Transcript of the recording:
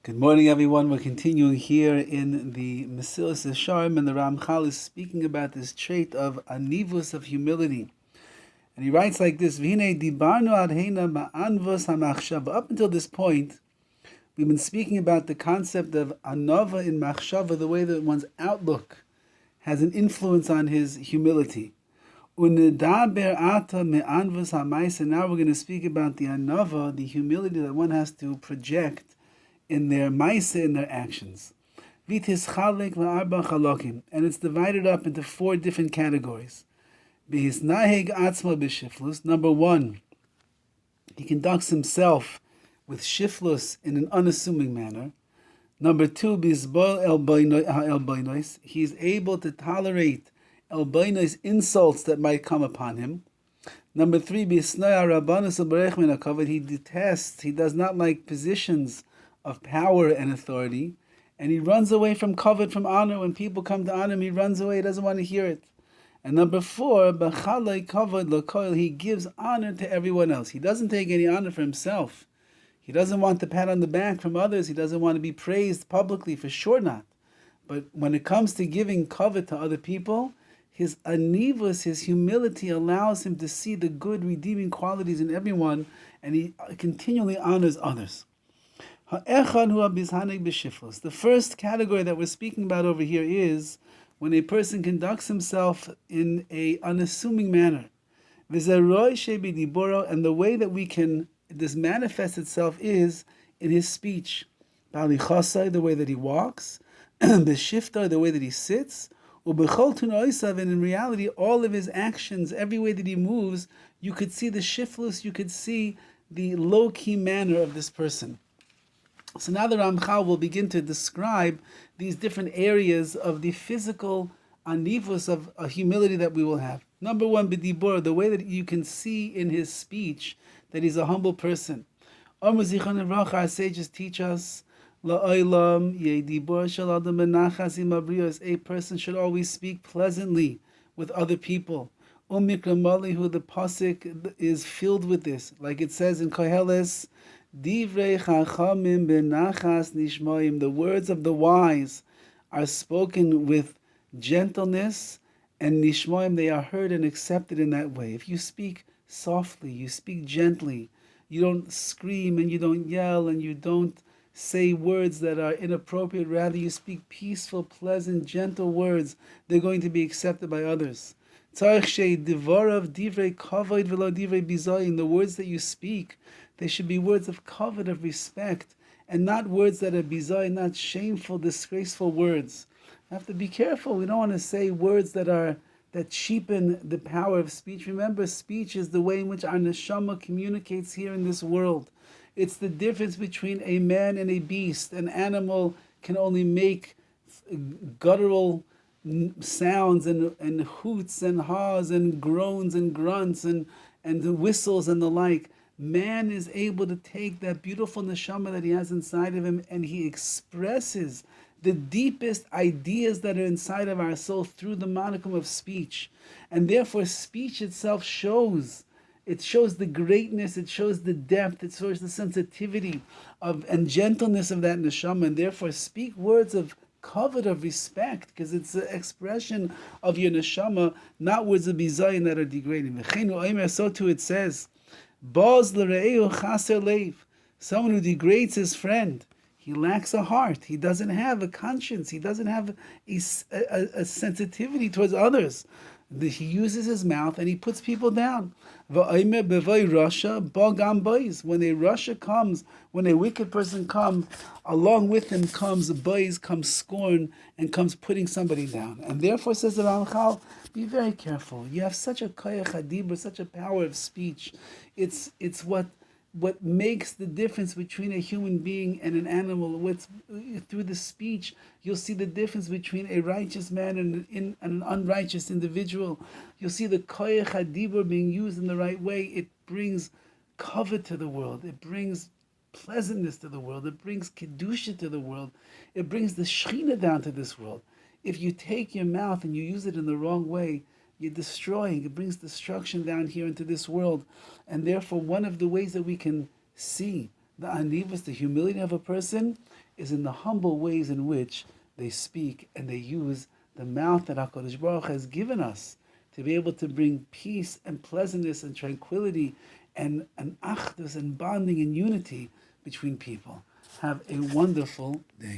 Good morning, everyone. We're continuing here in the Mesillas Yesharim, and the Ramchal is speaking about this trait of anivus, of humility. And he writes like this: V'hinei dibarnu ad heina ma'anvus hamachshava. Up until this point, we've been speaking about the concept of anava in machshava, the way that one's outlook has an influence on his humility. Unedaber ata me'anvus ha'maisa. Now we're going to speak about the anava, the humility that one has to project in their maisa, in their actions. Vitis chalek la'arba chalokim, and it's divided up into 4 different categories. Bihis naheg atzma b'shiflus. Number 1, he conducts himself with shiflus in an unassuming manner. Number 2, bizbol elboinois. He is able to tolerate elboinois, insults that might come upon him. Number 3, bisnaya rabbanus u'berech min hakavod. He detests, he does not like positions of power and authority, and he runs away from kavod, from honor. When people come to honor him, he runs away, he doesn't want to hear it. And number 4, b'chalei kavod l'koil, he gives honor to everyone else. He doesn't take any honor for himself. He doesn't want the pat on the back from others. He doesn't want to be praised publicly, for sure not. But when it comes to giving kavod to other people, his anivus, his humility, allows him to see the good, redeeming qualities in everyone, and he continually honors others. The first category that we're speaking about over here is when a person conducts himself in an unassuming manner. And the way that this manifests itself is in his speech. The way that he walks, the way that he sits, and in reality, all of his actions, every way that he moves, you could see the shiflus, you could see the low-key manner of this person. So now the Ramchal will begin to describe these different areas of the physical anivus of a humility that we will have. Number 1, b'dibur, the way that you can see in his speech that he's a humble person. Our sages teach us, a person should always speak pleasantly with other people. Who the pasuk is filled with this, like it says in Koheles, Divrei chachamim benachas nishmoim. The words of the wise are spoken with gentleness, and nishmoim, they are heard and accepted in that way. If you speak softly, you speak gently, you don't scream and you don't yell and you don't say words that are inappropriate, rather you speak peaceful, pleasant, gentle words, they're going to be accepted by others. The words that you speak, they should be words of kavod, of respect, and not words that are bizarre, not shameful, disgraceful words. We have to be careful. We don't want to say words that cheapen the power of speech. Remember, speech is the way in which our neshama communicates here in this world. It's the difference between a man and a beast. An animal can only make guttural sounds and hoots and haws and groans and grunts and whistles and the like. Man is able to take that beautiful neshama that he has inside of him, and he expresses the deepest ideas that are inside of our soul through the monicum of speech. And therefore speech itself shows the greatness, it shows the depth, it shows the sensitivity and gentleness of that neshama. And therefore speak words of kavod, of respect, because it's the expression of your neshama, not words of bizayin that are degrading. So too it says, someone who degrades his friend, he lacks a heart, he doesn't have a conscience, he doesn't have a sensitivity towards others. He uses his mouth and he puts people down. When a rasha comes, when a wicked person comes, along with him comes scorn, and comes putting somebody down. And therefore, says the Ramchal, be very careful. You have such a koyach hadibur, such a power of speech. It's what makes the difference between a human being and an animal. Through the speech, you'll see the difference between a righteous man and an unrighteous individual. You'll see the koyach hadibur being used in the right way. It brings kavod to the world. It brings pleasantness to the world. It brings kedusha to the world. It brings the shechina down to this world. If you take your mouth and you use it in the wrong way, you're destroying. It brings destruction down here into this world. And therefore, one of the ways that we can see The anivus, the humility of a person, is in the humble ways in which they speak and they use the mouth that HaKadosh Baruch has given us to be able to bring peace and pleasantness and tranquility and achdus and bonding and unity between people. Have a wonderful day.